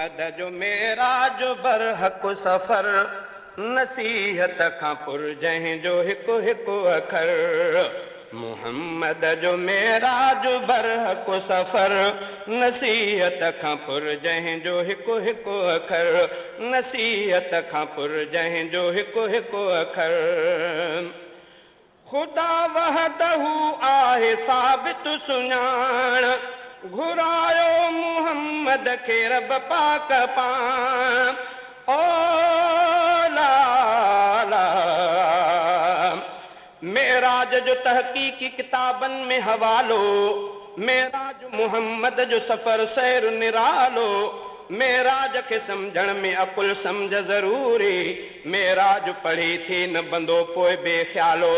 मुहम्मद जो मेराज बरहक सफ़र नसीहत खां पुरजहीं जो हिकु हिकु अखर। मुहम्मद जो मेराज बरहक सफ़र नसीहत खां पुरजहीं जो हिकु हिकु अखर। नसीहत खां पुरजहीं जो हिकु हिकु अखर। खुदा वहदहू आहे साबित सुञाण घुरायो मुहम्मद खे रब पाक पाण। ओ लाला मेराज जो तहकीकी किताबनि में हवालो। मेराज मुहम्मद जो सफ़र सैर निरालो। मेराज के समझण में अकुल समझ ज़रूरी। मेराज पढ़ी थी न बंदो पोइ बेख्यालो।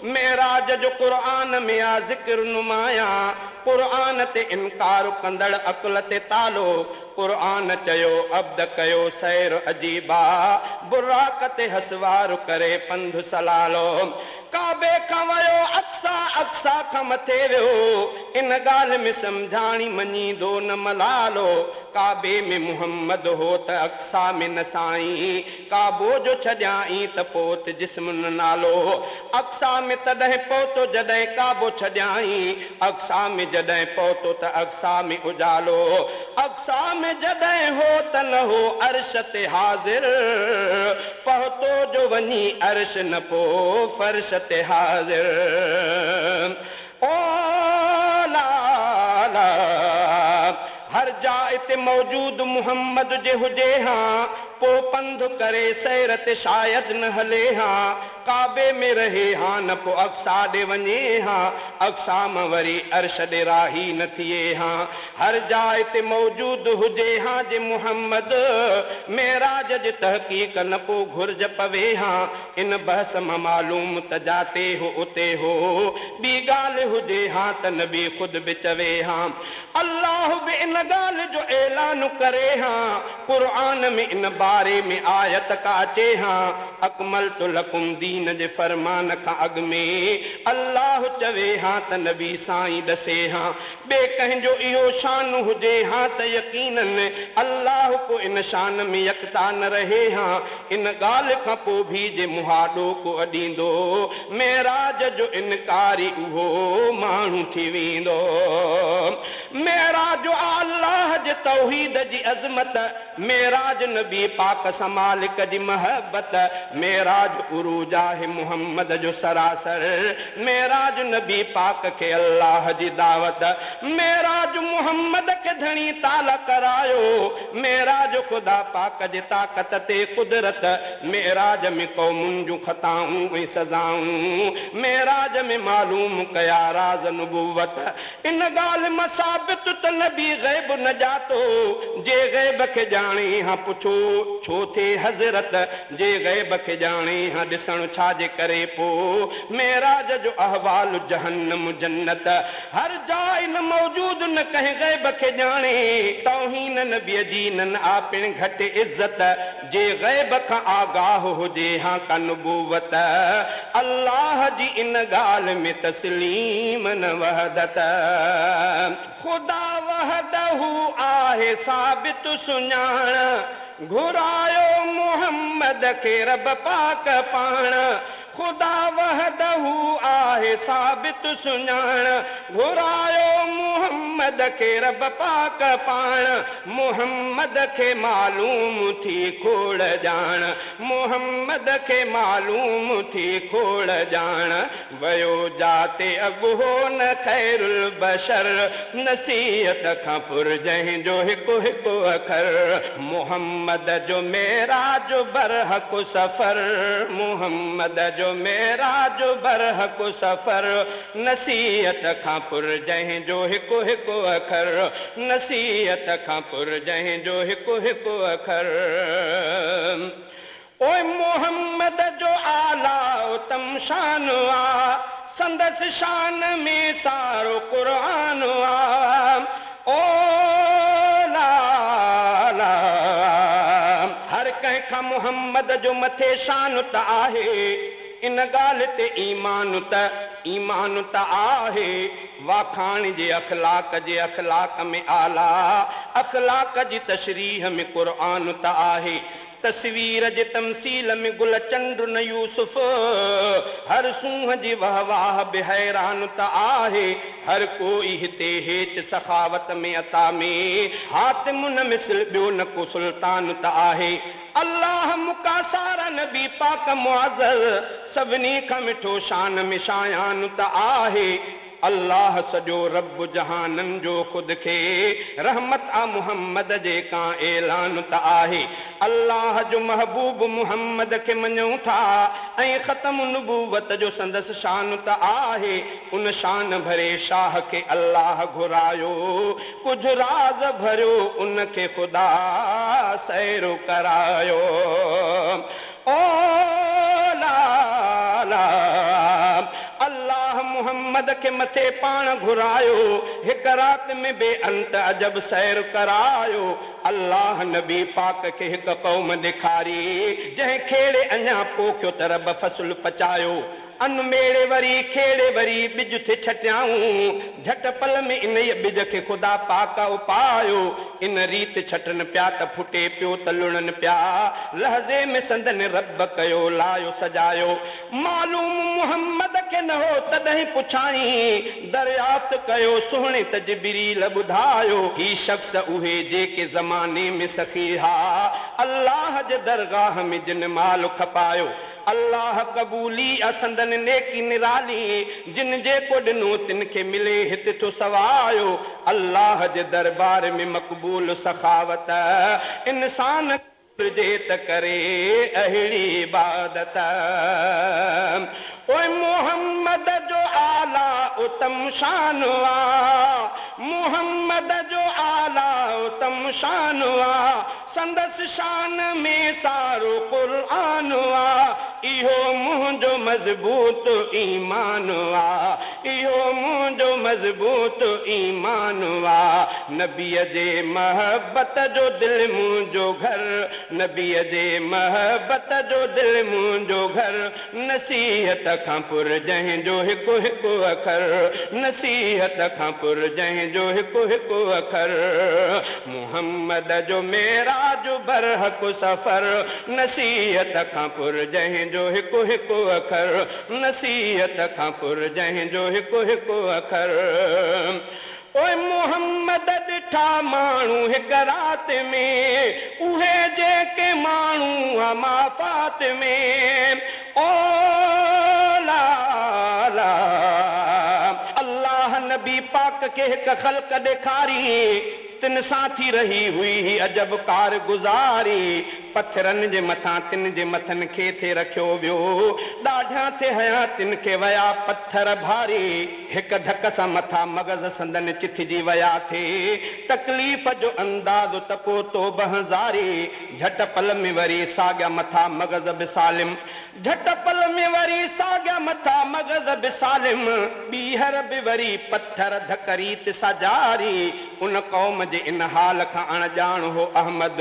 मेराज जो क़ुरान में आ ज़िक्र नुमाया। क़ुरान ते इनकार कंदड़ अकुल ते तालो। क़ुरान चयो अब्द कयो सैर अजीबा बुराक ते हसवार करे पंध सलालो। काबे खां वयो अक्सा अक्सा खां मथे वियो इन ॻाल्हि में सम्झाणी मञींदो न मलालो। काबे में मुहम्मद हो त अक्सा में न साईं काबो जो छॾियाई त पोत जिस्म न नालो। अक्सा में तॾहिं पहुतो जॾहिं काबो छॾियाई। अक्सा में जॾहिं पहुतो त अक्सा में उजालो। अक्सा में जॾहिं हो त न हो अर्श ते हाज़िर पहुतो जो वञी अर्श न पो फर्श ते हाज़िर। ओ लाला हर जाइ ते मौजूद मुहम्मद जे हुजे हां पो पंध करे सैर ते शायद न हले हां। काबे में रहे हां न पो अक्सा ॾे वञे हां। अक्सा मां वरी अर्श ॾे राही न थिए हां। हर जाइ ते मौजूद हुजे हां जे मुहम्मद मेराज जे तहक़ीक़ न पो घुर्ज पवे हां। इन बहस मां मालूम त जाते हो उते हो। ॿी ॻाल्हि हुजे हां त नबी ख़ुदि बि चवे हां। अल्लाह बि इन ॻाल्हि जो ऐलान करे हां। क़ुरान में इन बारे में आयत का अचे हां। अकमलतु लकुम दीन जे फरमान खां अॻु में अल्लाह चवे हां त नबी साईं ॾसे हां। ॿिए कंहिंजो इहो शान हुजे हां त यकीनन अल्लाह को इन शान में यकता न रहे हां। इन ॻाल्हि खां पोइ बि जे मुहाॾो को अॾींदो मेराज जो इनकारी उहो माण्हू थी वेंदो। मेराज अल्लाह जे तौहीद जी अज़मत। मेराज नबी पाक सां मालिक जी महबत। मेराज उरूज आहे मुहम्मद जो सरासर। मेराज नबी पाक खे अल्लाह जी दावत। मेराज मुहम्मद खे धणी ताला करायो। मेराज ख़ुदा पाक जी ताक़त ते कुदरत। मेराज में क़ौमुनि जूं ख़ताऊं ऐं सज़ाऊं। मेराज में मालूम कया राज़ नुबुवत। इन ॻाल्हि मां साबित त नबी ग़ैब न ॼातो। जे ग़ैब खे ॼाणे हां पुछो छो थे हज़रत। जे ग़ैब खे ॼाणे हां ॾिसण छाजे करे पोइ। मेराज जो अहवाल जहन्नम जन्नत। हर जाइ न मौजूद न कंहिं ग़ैब खे ॼाणे। तौहीन नबीअ जी न आ पिण घटि इज़त। जे ग़ैब खां आगाह हुजे हां का नुबुवत। अल्लाह जी इन ॻाल्हि में तस्लीम न वहदत। खुदा वहदहू आहे साबित सुञाण घुरायो मुहम्मद खे रब पाक पाण। खुदा वहदहू आहे साबित सुञाण घुरायो मुहम्मद खे रब पाक पाण। मुहम्मद खे मालूम थी खोड़ ॼाण। मुहम्मद खे मालूम थी खोड़ ॼाण। वयो जाते अॻुहो न ख़ैरुल बशर नसीहत खां पुरजहीं जो हिकु हिकु अखर। मुहम्मद जो मेराज बरहक सफ़र। मुहम्मद जो मेराज बरहक सफ़र नसीहत खां पुरजहीं जो हिकु हिकु अखर। नसीहत खां पुरजहीं जो हिकु हिकु अखर। ओए मोहम्मद जो आला उत्तम शान आ। संदसि शान में सारो क़ुरान आ। ओ लाला हर कंहिंखां मुहम्मद जो मथे शान त आहे। इन ॻाल्हि ते ईमान त आहे। वाखाण जे अखलाक में आला अखलाक जी तशरीह में क़ुरान त आहे, तस्वीर जे तमसील में गुल चंड न यूसुफ, हर सूंह जी वाह वाह बि हैरान त आहे, हर कोई हिते हेच सखावत में अता में, हातिम न मिसल ॿियो न को सुल्तान त आहे। अल्लाह मुकासारा नबी पाक मुअज़्ज़ज़, सभिनी खां मिठो शान में शायान त आहे। अल्लाह सॼो रब जहानन जो खुद खे रहमत आ मुहम्मद जे का ऐलान त आहे। अल्लाह जो महबूब मुहम्मद खे मञूं था ऐं ख़तम नबूवत जो संदसि शान त आहे। उन शान भरे शाह खे अल्लाह घुरायो, कुझु राज़ भरियो उनखे ख़ुदा सैरो करायो। ओ ला ला अल्लाह मुहम्मद के मथे पान घुरायो, हिक रात में बेअंत अजब सैर करायो। अल्लाह नबी पाक के हिक कौम ॾेखारी, जंहिं खेड़े अञा पोखियो तरब फसल पचायो। अन मेड़े वरी खेड़े वरी बिज थे छटियाऊं, झट पल में इन बिज के खुदा पाक उपायो। इन रीत छटन प्या त फुटे पियो त लुणन प्या, लहज़े में संदन रब कयो लायो सजायो। मालूम मुहम्मद के न हो तॾहिं पुछाई, दरियाफ़्त कयो सुहिणे त जिब्रील ॿुधायो। ही शख्स उहे जेके ज़माने में सखी हा, अल्लाह जे दरगाह में जिन माल खपायो। अल्लाह कबूली असंदन नेकी निराली, जिन जेको ॾिनो तिन खे मिले हिते थो सवायो। अल्लाह जे दरबार में मक़बूल सखावत, इंसान जे त करे अहिड़ी इबादत। ओए मोहम्मद जो आला उत्तम शान आ, मोहम्मद जो आला उत्तम शान आ, संदस शान में सारो क़ुरान आ। इहो मुंहिंजो मज़बूत ईमान आ, इहो मुंहिंजो मज़बूत ईमान आ। नबीअ जे महबत जो दिल मुंहिंजो घर, नबीअ जे महबत जो दिल मुंहिंजो घर। नसीहत खां पुर जंहिंजो हिकु हिकु अखर, नसीहत खां पुर जंहिंजो हिकु हिकु अखर। मुहम्मद जो मेराज बरहक सफ़र, नसीहत खां पुर जंहिंजो हिकु हिकु अखर, नसीहत खां पुर जंहिंजो हिकु हिकु अखर। ओए मोहम्मद ॾिठा माण्हू हिक रात में, उहे जेके माण्हू अमाफ़ात में। ओ ला ला अल्लाह नबी पाक के हिक ख़ल्क़ ॾेखारी, तिन साथी रही हुई ही अजब कार गुज़ारी। पत्थरनि जे मथां तिन जे मथनि खे थे रखियो वियो, ॾाढा थे हया तिन खे वया पत्थर भारी। हिक धक सां मथां मग़ज़ संदन चिथजी वया थे, तकलीफ़ जो अंदाज़ त पोतो बहज़ारी। झट पल में वरी साॻिया मथां मग़ज़ बिसालिम, झट पल में वरी साॻिया मथां मग़ज़ बिसालिम। ॿीहर बि वरी पत्थर धकरीत सा जारी। उन कौम जे इन हाल खां अणॼाण हो अहमद,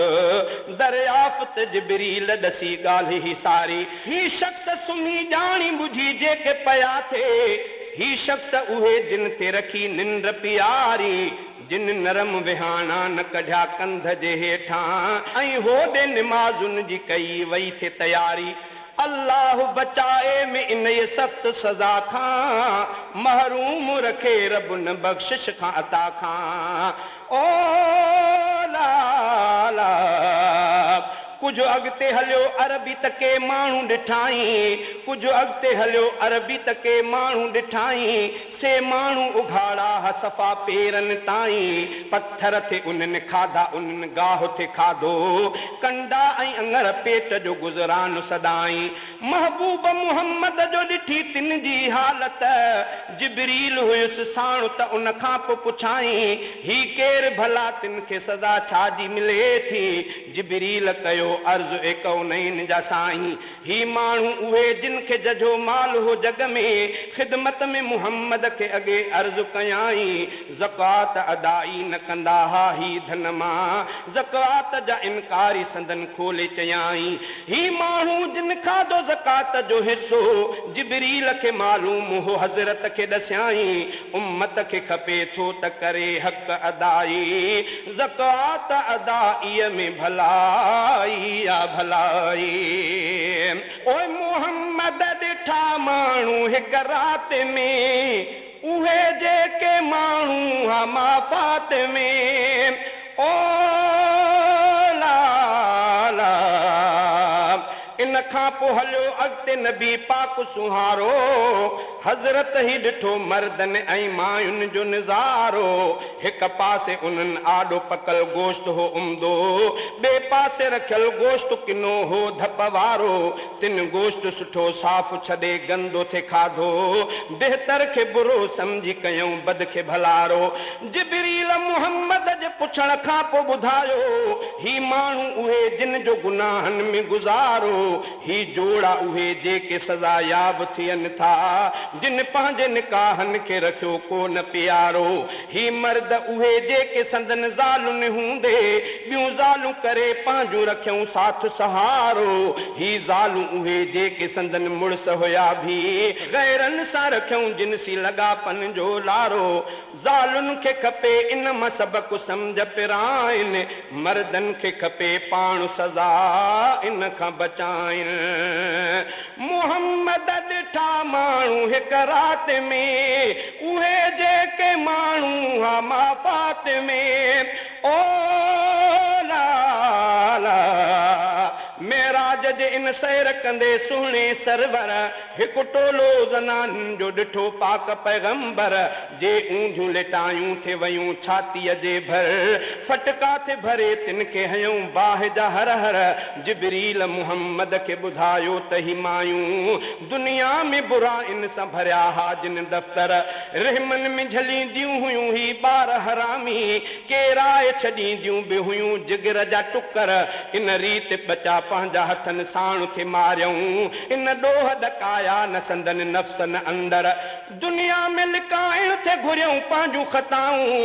दरियाफ़्त जिब्रील ॾसी ॻाल्हि ही सारी। ही शख्स सुम्ही ॼाणी ॿुधी जेके पया थे, ही शख्स उहे जिन ते रखी निंड पियारी। जिन नरम विहाणा न कढिया कंध जे हेठां, ऐं होॾे निमाज़ुनि जी कई वई थे तयारी। अल्लाह बचाए में इन सख्त सज़ा खां, महरूम रखे रब न बख़्शिश खां अता खां। ओ ला ला कुझु अॻिते हलियो अरबी तके माण्हू ॾिठाई, कुझु अॻिते हलियो अरबी तके माण्हू ॾिठाई। से माण्हू उघाड़ा सफ़ा पेरनि ताईं, पत्थर थे उन्हनि खाधा उन्हनि गाह थे खाधो। कंडा ऐं अङर पेट जो गुज़रान सदाई। महबूब मुहम्मद जो ॾिठी तिन जी हालत, जिब्रील हुयुसि साण त उन खां पोइ पुछाई, ही केर भला तिन खे सज़ा छाजी मिले थी। जिब्रील कयो अर्ज़ ए कौनैन जा साईं, ही माण्हू उहे जिन जिन के जजो माल हो जग में खिदमत में मुहम्मद के अगे अर्ज कयाई ज़कात अदाई न कंदा ही धन मां ज़कात जा इनकारी संदन खोले चयाई ही माण्हू जिन खाधो ज़कात जो हिस्सो जिबरील के मालूम हो हज़रत के दस्याई उम्मत के खपे थो त करे हक़ अदाई ज़कात अदाई में भलाई या भलाई ओए मोहम्मद ॾिठा माण्हू हिक रात में उहे जेके माण्हू हा माफ़ात में ओ ला इन खां पोइ हलियो अॻिते नबी पाक सुहारो हज़रत ही ॾिठो मर्दन ऐं मायुनि जो नज़ारो हिक पासे उन्हनि आॾो पकल गोश्त हो उमदो ॿिए पासे रखियल गोश्त किनो हो धप वारो तिन गोश्त सुठो साफ़ छॾे गंदो थे खाधो बहितर खे बुरो सम्झी कयूं बद खे भलारो जिबरील मुहम्मद जे पुछण खां पोइ ॿुधायो ही माण्हू उहे जिन जो गुनाहनि में गुज़ारो ही जोड़ा उहे जेके सज़ा याब थियनि था जिन पंहिंजे निकाहनि खे रखियो कोन प्यारो ही मर्द उहे जेके संदन ज़ालुनि हूंदे ॿियूं ज़ालूं करे पंहिंजूं रखियूं साथ सहारो ही ज़ालूं उहे जेके संदन मुड़स हुया भी गैरनि सां रखियूं जिनसी लगापन जो लारो ज़ालुनि खे खपे इन मां सबक़ सम्झ पिराइनि मर्दनि खे खपे पाण सज़ा इन खां बचाइनि मुहम्मद ॾिठा माण्हू हिक रात में उहे जेके माण्हू हा माफ़ात में ओ ला मेराज जे इन सैर कंदे सुहिणे सरवर हिकु टोलो ज़नानुनि जो ॾिठो पाक पैगंबर जे ऊंधियूं लिटायूं थे वयूं छातीअ जे भर फटका थे भरे तिन खे हयूं बाहि जा हर हर जिबरील मुहम्मद खे ॿुधायो त ही मायूं दुनिया में बुरा इन सां भरिया हा जिन दफ़्तर रहमन में झलींदियूं हुयूं ही ॿार हरामी केराए छॾींदियूं बि हुयूं जिगर जा टुकर इन रीत बचा पंहिंजा हथनि साण थे मारियऊं इन ॾोह ॾकाया न संदन नफ़्सन अंदर दुनिया में लिकाइण थे घुरियूं पंहिंजूं ख़ताऊं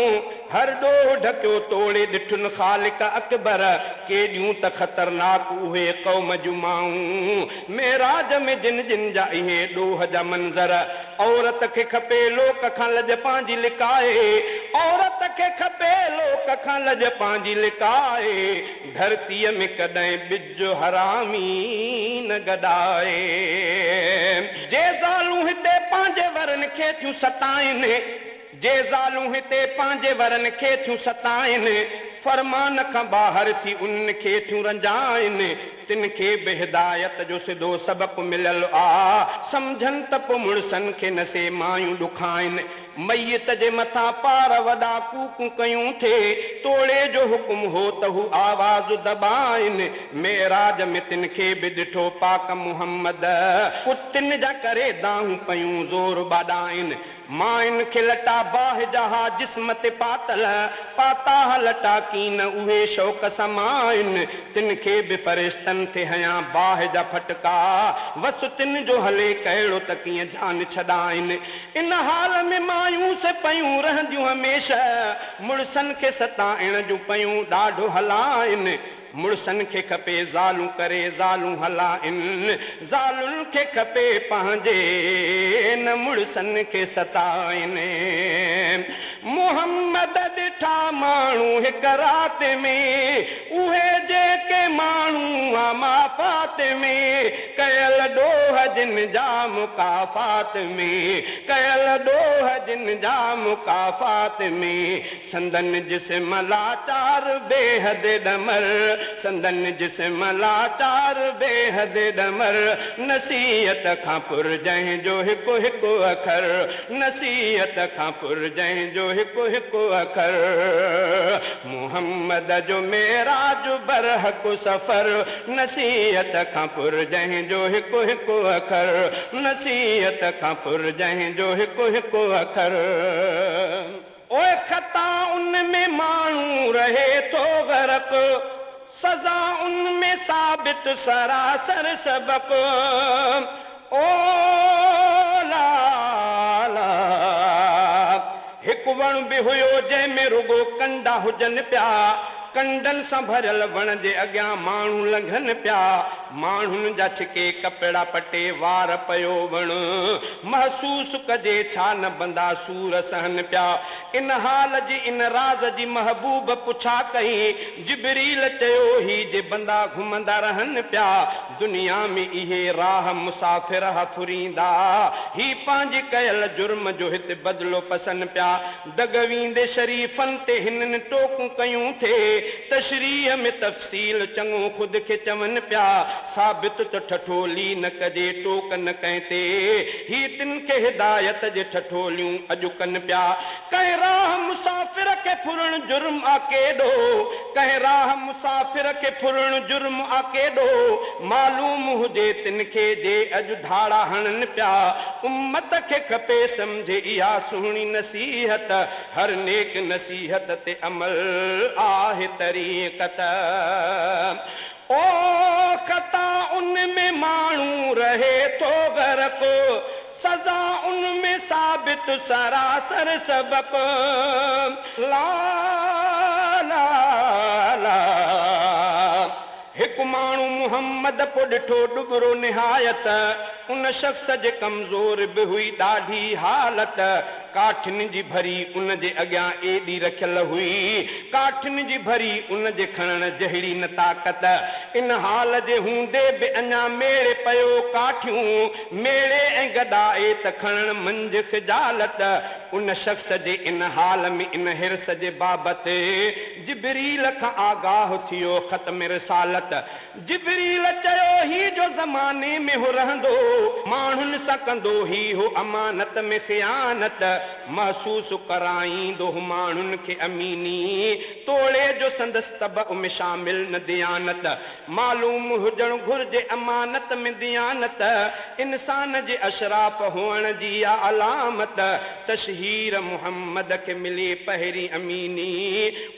हर ॾोह ढकियो तोड़े ॾिठुनि ख़ालिक अकबर केॾियूं त ख़तरनाक उहे क़ौम जूं माऊं मेराज में जिन जिन जा इहे ॾोह जा मंज़र औरत खे खपे लोक खां लॼ पंहिंजी लिकाए औरत खे खपे लोक खां लॼ पंहिंजी लिकाए धरतीअ में कॾहिं ॿिज हरामी न गॾाए जे ज़ालूं हिते पंहिंजे वरनि खे थियूं सताइनि जे ज़ालूं हिते पंहिंजे वरनि खे थियूं सताइनि फरमान खां ॿाहिरि थी उन खे थियूं रंजाइनि तिन खे बि हिदायत जो सिधो सबक़ मिलियल आ सम्झनि त पोइ मुड़सनि खे न से मायूं ॾुखाइनि मैयत जे मथां पार वॾा कूकूं कयूं थे तोड़े जो हुकुम हो त हू आवाज़ दबाइनि मेराज में तिन खे बि ॾिठो पाक मुहम्मद कुतिन जा करे दाहूं पयूं ज़ोर बाॾाइनि माइन खे लटा बाहि जहा जिस्म ते पातल पाता लटा कीन उहे शौक़ समाइनि तिन खे बि फरिश्तनि थे हया बाहि जा फटका वस तिन जो हले कहिड़ो त कीअं जान छॾाइनि इन हाल में मायूं से पयूं रहंदियूं हमेशह मुड़सनि खे सताइण जूं पयूं ॾाढो हलाइनि मुड़सनि खे खपे ज़ालूं करे ज़ालूं हलाइनि ज़ालुनि खे खपे पंहिंजे न मुड़सनि खे सताइनि मुहम्मद ॾिठा माण्हू हिक रात में उहे जेके माण्हू हा माफ़ात में कयल ॾोह जिन जा मुकाफ़ात में कयल ॾोह जिन जा मुकाफ़ात में संदन जिस्म लाचार बेहद ॾमर संदन जिस्म लाचार बेहद ॾमर नसीहत खां पुरजंहिं जो हिकु हिकु अखर नसीहत खां पुरजंहिं जो हिकु हिकु अखर मुहम्मद जो मेराज बरहक सफ़र नसीहत खां पुरजंहिं जो हिकु हिकु अखर नसीहत खां पुरजंहिं जो हिकु हिकु अखर ओए ख़ता उन में माण्हू रहे थो गरक सज़ा उन में साबित सरासर सबक ओ लाला हिकु वण बि हुयो जंहिंमें रुगो कंडा हुजनि पिया कंडन सां भरियल वण जे अॻियां माण्हू लंघनि पिया माण्हुनि जा छिके कपिड़ा पटे वार पयो वण महसूस कजे छा न बंदा सूर सहनि पिया इन हाल जी इन राज़ जी महबूब पुछा कई जिबरील चयो ही जे बंदा घुमंदा रहनि पिया दुनिया में इहे राह मुसाफ़िर फुरींदा ही पंहिंजे कयल जुर्म जो हिते बदिलो पसंदि पिया दगवींदे शरीफ़नि ते हिननि टोकूं कयूं थे तशरीह में तफ़सील चङो ख़ुदि खे चवनि पिया साबित त ठठोली न कजे टोक न कंहिं ते ही तिन खे हिदायत जे ठठोलियूं अॼु कनि पिया कंहिं राह मुसाफ़िर खे फुरण जुर्म आ केॾो कंहिं राह मुसाफ़िर खे फुरण जुर्म आ केॾो मालूम हुजे तिन खे जे अॼु धाड़ा हणनि पिया उम्मत खे खपे सम्झे इहा सुहिणी नसीहत हर नेक नसीहत ते अमल आहे तरीक़त ओ ख़ता उन में माण्हू रहे तो ग़रक़ सज़ा उन में साबित सरासर सबक ला ला ला हिकु माण्हू मुहम्मद पो ॾिठो डुबरो निहायत उन शख़्स जे कमज़ोर बि हुई ॾाढी हालत काठिन जी भरी उन जे अॻियां एॾी रखियल हुई काठिन जी भरी उन जे खणण जहिड़ी न ताक़त इन हाल जे हूंदे बि अञा मेड़े पियो काठियूं मेड़े ऐं गॾाए त खणण मंझि ख़िजालत उन शख़्स जे इन हाल में इन हिर्स जे बाबति जिबरील खां आगाह थियो ख़त्म रिसालत जिबरील चयो ही जो ज़माने में हो रहंदो माण्हुनि सां कंदो ही हो अमानत में ख़ियानत महसूस कराईंदो माण्हुनि खे अमीनी तोड़े जो संदसि तबअ में शामिल न दियानत मालूम हुजणु घुर्जे अमानत में दियानत इंसान जे अशराफ हुअण जी या अलामत तशहीर मुहम्मद खे मिली पहिरीं अमीनी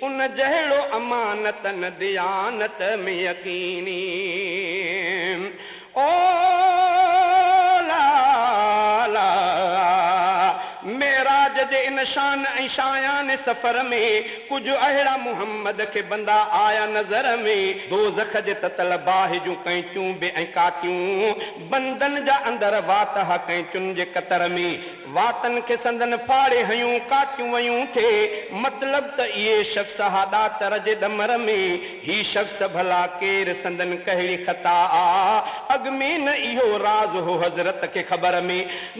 उन जहिड़ो अमानत न दियानत में यकीनी ओ ला मेराज जे इन शान ऐं शायान सफ़र में कुझु अहिड़ा मुहम्मद खे बंदा आया नज़र में दोज़ख जे ततल बाहि जूं कैंचूं बि ऐं कातियूं बंदन जा अंदर वात हा कैंचुनि जे कतर में वातन खे संदन फाड़े हयूं कातियूं वयूं थे मतलब त इहे शख़्स हा ॾातर जे ॾमर में ही शख़्स भला केर संदन कहिड़ी ख़ता आ अॻ में न इहो राज़ हो हज़रत खे ख़बर में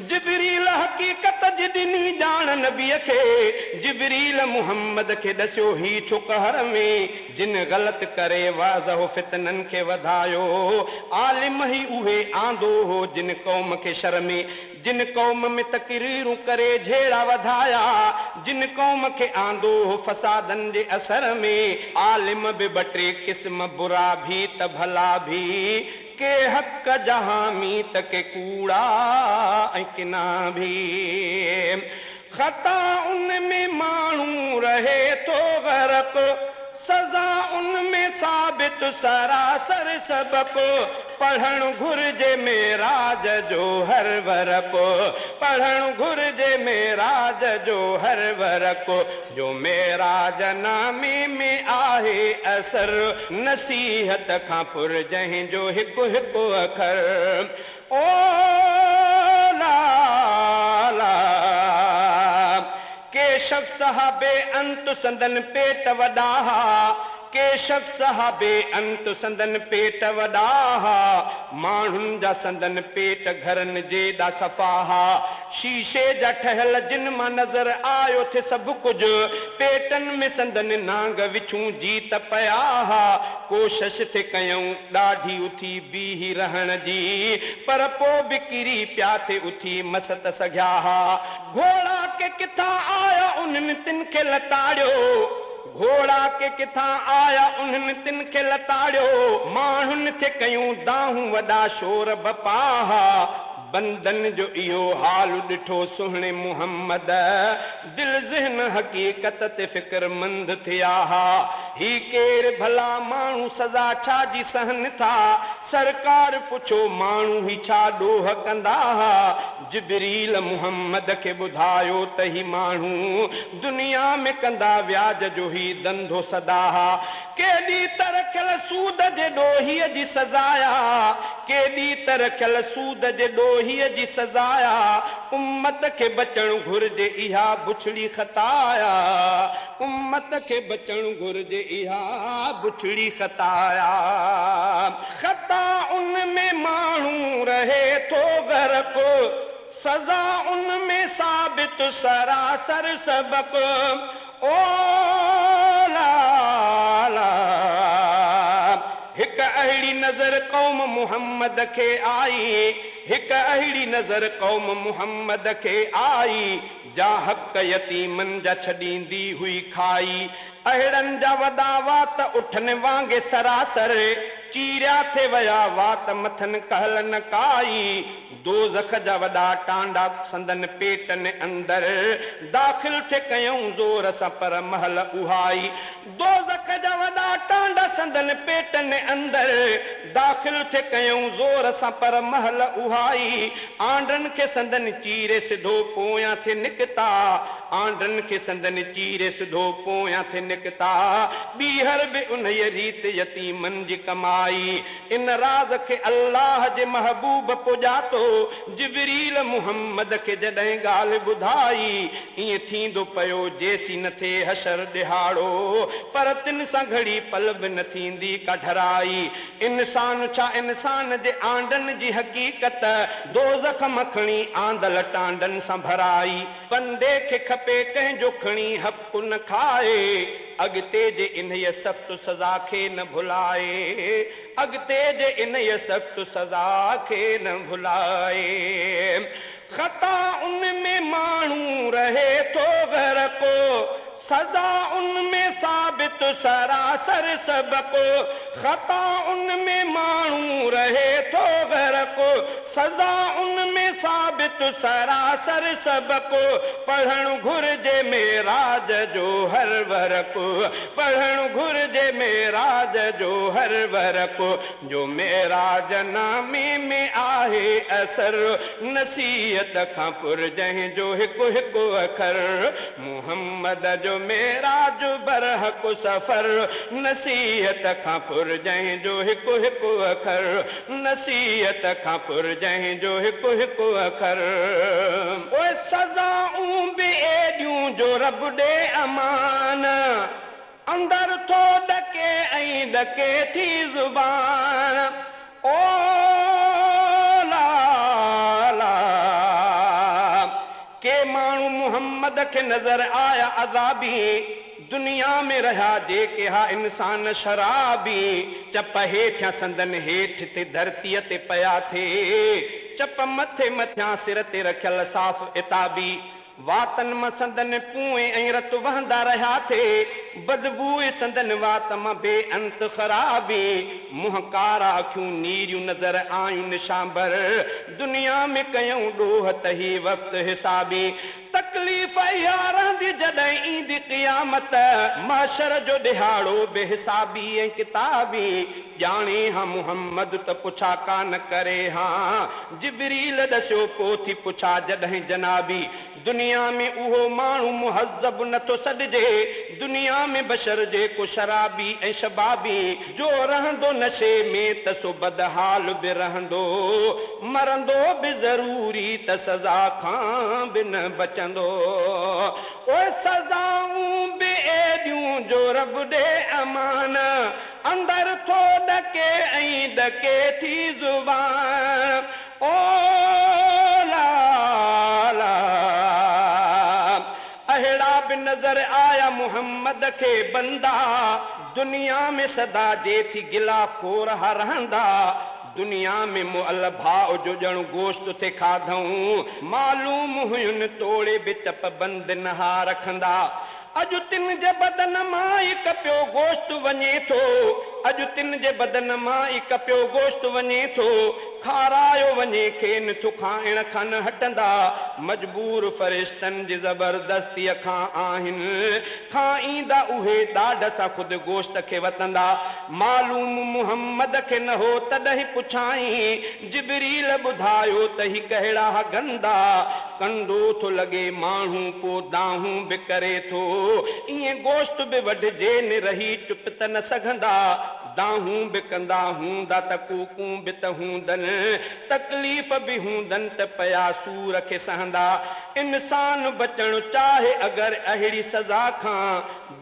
जिबरील हक़ीक़त जी ॾिनी ॼाण नबीअ खे जिबरील मुहम्मद खे ॾसियो ही छो कहर में जिन ग़लति करे वाज़ह फितननि खे वधायो आलिम ही उहे आंदो हो जिन क़ौम खे शर में जिन क़ौम में तक़रीरूं करे झेड़ा वधाया जिन क़ौम खे आंदो हो फसादनि जे असर में आलिम बि ॿ टे क़िस्म बुरा भी त भला भी के हक़ जहामी त के कूड़ा ऐं किना भी ख़ता उन में माण्हू रहे तो ग़रक़ सज़ा उन में साबित सरासर सबक पढ़णु घुर्जे मेराज जो हर वरक पढ़णु घुर्जे मेराज जो हर वरक जो मेराज नामे में आहे असर नसीहत खां पुर जंहिं जो हिकु हिकु अखर ओ ला ला के शख़्स हा बेअंत संदन पेट वॾा के शख़्स हा बेअंत संदन पेट वॾा माण्हुनि जा संदन पेट घरनि जेॾा सफ़ा शीशे जा ठहियल जिन मां नज़र आयो थे सभु कुझु पेटनि में संदन नांग विछूं जीत पिया कोशिश थे कयूं ॾाढी उथी बीही रहण जी पर पोइ बि किरी पिया थे उथी मसत सघिया घोड़ा के किथां आया उन्हनि तिन खे लताड़ियो घोड़ा के किथां आया उन्हनि तिन खे लताड़ियो माण्हुनि थे कयूं दाहूं वॾा शोर बपा बंदन जो इहो हाल ॾिठो सुहिणे मुहम्मद दिल ज़हन हक़ीक़त ते फ़िक्रमंद थिया ही केर भला माण्हू सज़ा छा जी सहन था सरकार पुछो माण्हू ही छा ॾोह कंदा जिबरील मुहम्मद खे ॿुधायो त ही माण्हू दुनिया में कंदा व्याज जो ही धंधो सदा केॾी तरखियल सूद जे ॾोहीअ जी सज़ाया केॾी तरखियल सूद जे ॾोहीअ जी सज़ाया उम्मत खे बचणु घुरिजे इहा बुछड़ी ख़ताया उम्मत खे बचणु घुरिजे इहा बुछड़ी ख़ताया ख़ता उन में माण्हू रहे थो ग़रक़ सज़ा उन में साबित सरासर सबक ओ ला हिक अहिड़ी नज़र कौम मुहम्मद खे आई हिक अहिड़ी नज़र कौम मुहम्मद खे आई जा हक़ यतीमन जा छॾींदी हुई खाई अहिड़नि जा वॾा वात उठनि वांगे सरासर चीरिया थे वया वात मथन कहल न काई दोज़ख जा वॾा टांडा संदन पेटनि अंदर दाख़िल थे कयूं ज़ोर सां पर महल उहाई दोज़ख जा वॾा टांडा संदन पेटनि अंदर दाख़िल थे कयूं ज़ोर सां पर महल उहाई आंडनि खे संदन चीरे सिधो पोयां थे निकिता आंडनि खे संदन चीरे सिधो पोयां थे निकिता ॿीहर बि उन रीत यतीमन जी कमाई इन राज़ खे अल्लाह जे महबूब पुॼातो जिबरील मुहम्मद खे जॾहिं ॻाल्हि ॿुधाई ईअं थींदो पियो जेसी न थे हशर ॾिहाड़ो पर तिन सां घड़ी पल बि न थींदी का ढराई इंसान छा इंसान जे आंडनि जी हक़ीक़त दोज़ख मखणी आंदल टांडनि सां भराई बंदे खे खपे कंहिंजो खणी हक़ न खाए अॻिते जे इन्हीअ सख़्त सज़ा खे न भुलाए अॻिते जे इन्हीअ सख़्त सज़ा खे न भुलाए ख़ता उन में माण्हू रहे थो ग़रक़ सज़ा उन में साबित सरासर सबक ख़ता उन में माण्हू रहे थो ग़रक़ सज़ा उन में साबित सरासर सबक पढ़णु घुरिजे मेराज जो हर वरक़ पढ़णु घुरिजे मेराज जो हर वरक़ जो मेराज नामे में आहे असर नसीहत खां पुर जंहिंजो हिकु हिकु अखर मुहम्मद जो मेराज बरहक सफ़र नसीहत खां पुर जंहिंजो हिकु हिकु अखर नसीहत खां पुर जंहिंजो हिकु हिकु अखर ओए सज़ाऊं बि एॾियूं जो रब ॾे अमान अंदर थो ॾके ऐं ॾके थी ज़ुबान ओ के माण्हू मुहम्मद खे नज़र आया अज़ाबी दुनिया में रहा जेके हा इंसान शराबी चप हेठियां संदन हेठि ते धरतीअ ते पया थे चप मथे मथियां सिर ते रखियल साफ़ इताबी वातन मां संदन पूए ऐं रत वहंदा रहिया थे बदबूए संदन वात मां बेअंत ख़राबी मुंह कारा अखियूं नीरियूं नज़र आयूं निशांबर दुनिया में कयूं ॾोह त ही वक़्तु हिसाबी तकलीफ़ इहा रहंदी जॾहिं ईंदी क़ियामत महशर जो ॾिहाड़ो बेहिसाबी ऐं किताबी ॼाणे हा मुहम्मद त पुछा कान करे हा जिबरील ॾसियो पोइ थी पुछा जॾहिं जनाबी दुनिया में उहो माण्हू मुहज़ब नथो सॾिजे दुनिया में बशर जेको शराबी ऐं शबाबी जो रहंदो नशे में त सो बदहाल बि रहंदो मरंदो बि ज़रूरी त सज़ा खां बि न बचंदो ओए सज़ाऊं बि एॾियूं जो रब ॾे अमान अंदर थो ॾके ऐं ॾके थी ज़ुबान ओ अहिड़ा बि नज़र आया मुहम्मद खे बंदा दुनिया में सदा जे थी गिला खोर हा रहंदा दुनिया में मुअल भाव जो ॼण गोश्त थे खाधऊं मालूम हुयुनि तोड़े बि चप बंद न हा रखंदा अॼु तिन जे बदन मां ई कपियो गोश्त वञे थो अॼु तिन जे बदन मां ई कपियो गोश्त वञे थो खारायो वञे खेनि थो खाइण खां न हटंदा मजबूर फरिश्तन जी ज़बरदस्ती खां आहिनि खाईंदा उहे ॾाढ सां ख़ुदि गोश्त खे वतंदा मालूम मुहम्मद खे न हो तॾहिं पुछाई जिबरील ॿुधायो त ही कहिड़ा गंदा कंडो थो लॻे माण्हू पोइ दाहूं बि करे थो ईअं गोश्त बि वढिजे न रही चुप त न सघंदा दाहूं बि कंदा हूंदा त कूकूं बि त हूंदनि तकलीफ़ बि हूंदनि त पया सूर खे सहंदा इंसान बचणु चाहे अगरि अहिड़ी सज़ा खां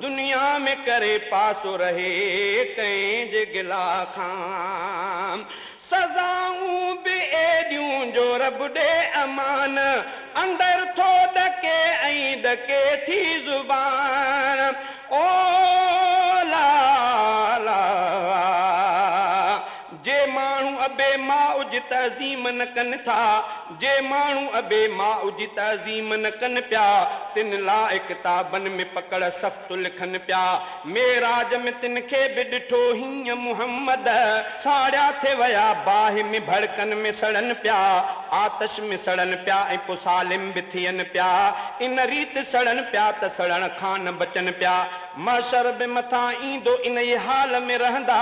दुनिया में करे पासो रहे कंहिंजे गिला खां सज़ाऊं बि एॾियूं जो रब ॾे अमान अंदर थो ॾके ऐं ॾके थी ज़ुबान ओ ला ला जे माण्हू अबे माउ जी तज़ीम न कनि था जे माण्हू अबे माउ जी तज़ीम न कनि पिया तिन लाइ किताबनि में पकड़ सख़्तु लिखनि पिया मेराज में तिन खे बि ॾिठो हीअं मुहम्मद साड़िया थे विया बाहि में भड़कन में सड़नि पिया आतश में सड़नि पिया ऐं पोइ सालिम बि थियनि पिया इन रीति सड़नि पिया त सड़ण खां न बचनि पिया महशर बि मथां ईंदो इन ई हाल में रहंदा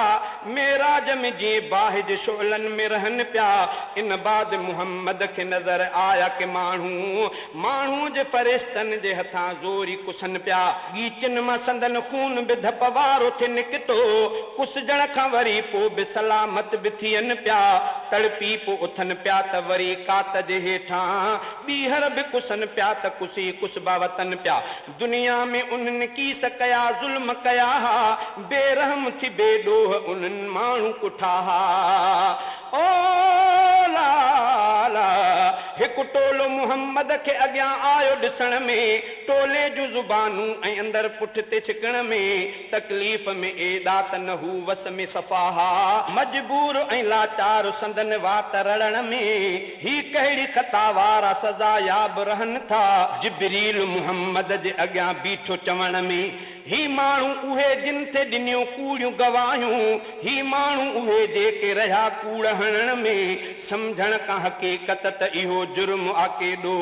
मेराज में जीअं बाहि जे शोलनि में रहनि पिया इन बाद मुहम्मद खे नज़र आया कि माण्हू जे फरिश्तनि जे हथां ज़ोरी कुसनि पिया गीचनि मां संदन खून बि धप वारो थे निकितो कुसजण खां वरी पोइ बि सलामत बि थियनि पिया तड़पी पोइ उथनि पिया त वरी कात जे हेठां ॿीहर बि कुसनि पिया त कुसी कुसबा वतनि पिया दुनिया में उन्हनि कीस कया ज़ुल्म कया हा बेरहम थी बेॾोह उन्हनि माण्हू कुठा हा ओ ला ला हिकु टोलो मुहम्मद खे अॻियां आयो ॾिसण में टोले जूं ज़ुबानूं ऐं अंदरि पुठिते छिकण में तकलीफ़ में एॾा त न हू वस में सफ़ाहा मजबूर ऐं लाचार संदन वात रड़ण में ही कहिड़ी ख़ता वारा सज़ा याब रहनि था जिबरील मुहम्मद जे अॻियां बीठो चवण में ही माण्हू उहे जिन ते ॾिनियूं कूड़ियूं गवाहियूं ही माण्हू उहे जेके रहिया कूड़ हणण में सम्झण का हक़ीक़त त इहो जुर्म आ केॾो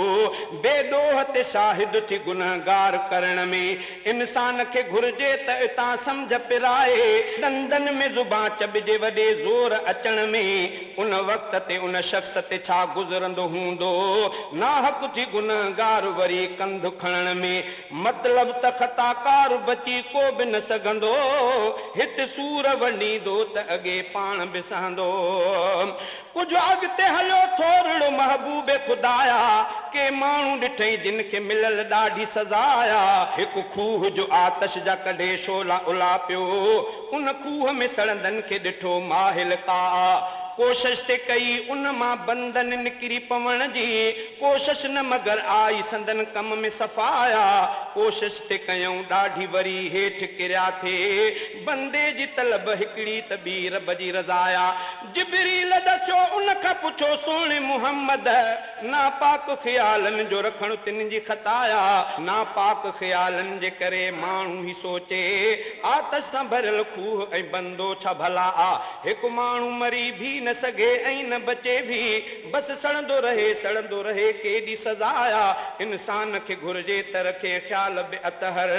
बेॾोह ते शाहिद थी गुनहगार करण में इंसान खे घुर्जे त इतां सम्झ पिराए दंदन में ज़ुबान चॿिजे वॾे ज़ोर अचण में उन वक़्त ते उन शख़्स ते छा गुज़रंदो हूंदो नाहक थी गुनहगार वरी कंधु खणण में मतिलब त ख़ताकार बची को बि न सघंदो हिते सूर वंडींदो त अॻे पाण बि सहंदो कुझु अॻिते हलियो थोरो महबूब खुदाया के माण्हू ॾिठई जिन खे मिलल ॾाढी सज़ाया हिकु खूह जो आतश जा कढे शोला उला पियो उन खूह में सड़ंदनि खे ॾिठो माहिल का कोशिश ते कई उन मां बंधन निकिरी पवण जी कोशिश न मगर आई संदन कम में सफ़ाया कोशिश ते कयूं ॾाढी वरी हेठि किरिया थे बंदे जी तलब हिकिड़ी त ॿी रब जी रज़ाया जिबरील दसियो उन खां पुछो सोणे मुहम्मद नापाक ख़्यालनि जो रखणु तिन जी ख़ताया नापाक ख़्यालनि जे करे माण्हू ई सोचे आतश सां भरियल खूह ऐं बंदो छा भला आ हिकु माण्हू मरी भी न सघे ऐं न बचे भी बस सड़ंदो रहे केॾी सज़ाया इंसान खे घुर्जे त रखे ख़्याल बि अतहर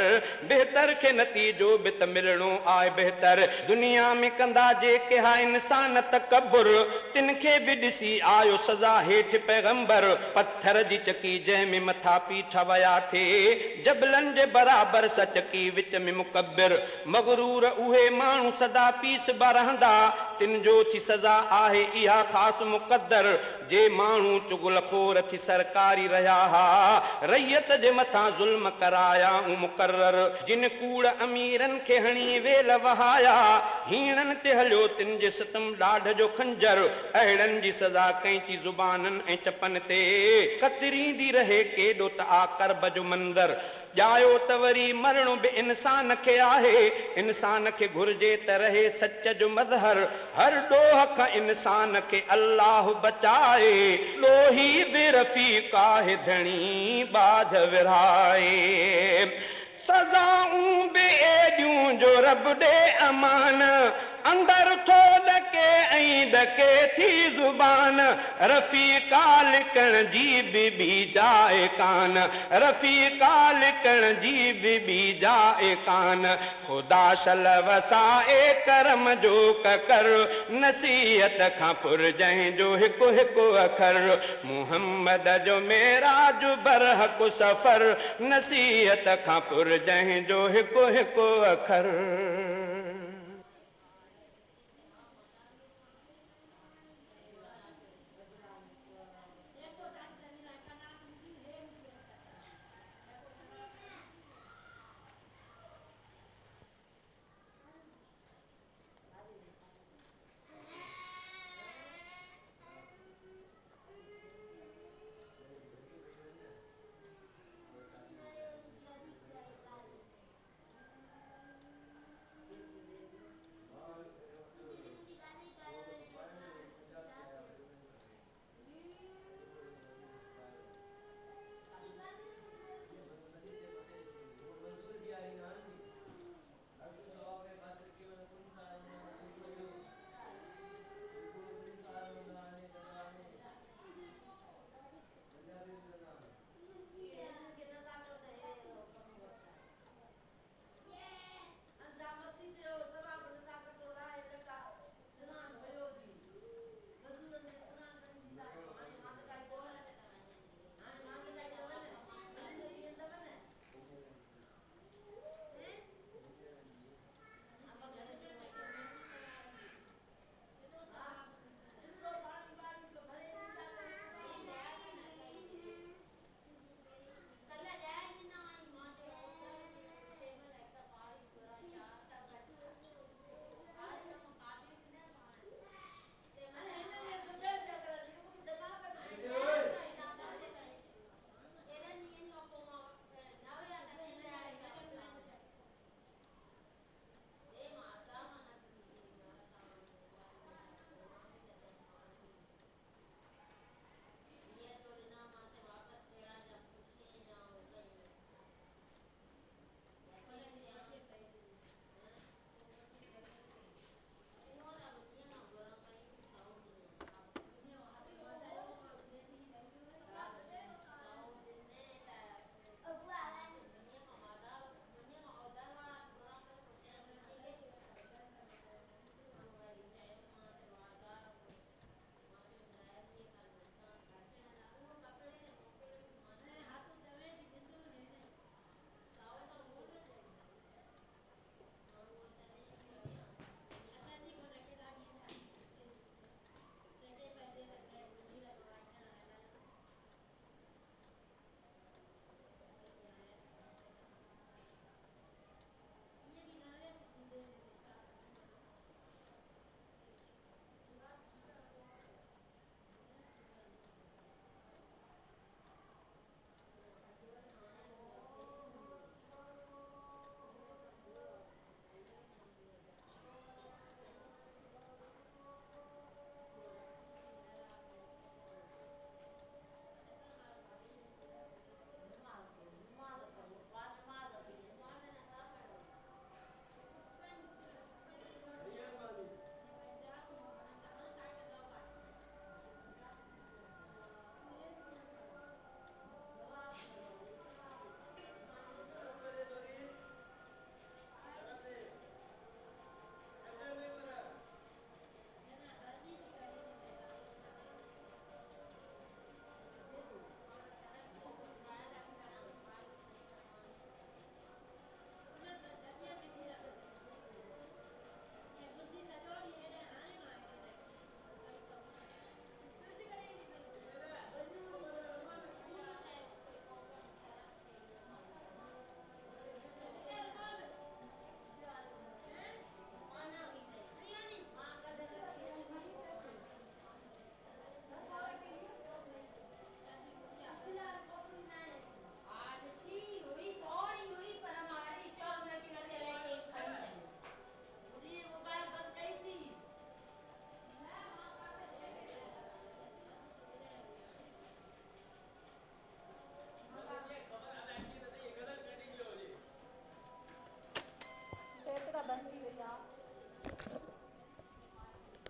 बहितर खे नतीजो बि त मिलणो आहे बहितर दुनिया में कंदा जेके हा इंसान तकबुर तिन खे बि ॾिसी आयो सज़ा हेठि पैगंबर पत्थर जी चकी जंहिंमें मथा पीठा विया थे जबलनि जे बराबरि सा चकी विच में मुकबिर मगरूर उहे माण्हू सदा पीस बा रहंदा तिन जो थी सज़ा आहे इहा ख़ासि मुक़दर जे माण्हू चुगलखोर थी सरकारी रहिया हा रैयत जे मथां ज़ुल्म कराया मुक़रर जिन कूड़ अमीरनि खे हणी वेल वहाया हीणनि ते हलियो तिन जे सितम ॾाढ जो खंजर अहिड़नि जी सज़ा कंहिंची ज़ुबाननि ऐं चपनि ते कतरींदी रहे केॾो त आकरब जो मंदर ॼायो त वरी मरणो बि इंसान खे आहे इंसान खे घुर्जे त रहे सच जो मदहर हर ॾोह खां इंसान खे अल्लाह बचाए लोही बि रफ़ीक आहे धणी बाझ विराए सज़ाऊं बि एॾियूं जो रब ॾे अमान अंदर थो ॾके ऐं हिंद के थी जुबान, रफ़ीका लिखण जी बीबी जाए कान, रफ़ीका लिखण जी बीबी जाए कान। खुदा शल वसाए करम जो कर, नसीहत खां पुरजहीं जो हिकु हिकु अखर। मुहम्मद जो मेराज बरहक सफ़र, नसीहत खां पुरजहीं जो हिकु हिकु अखर।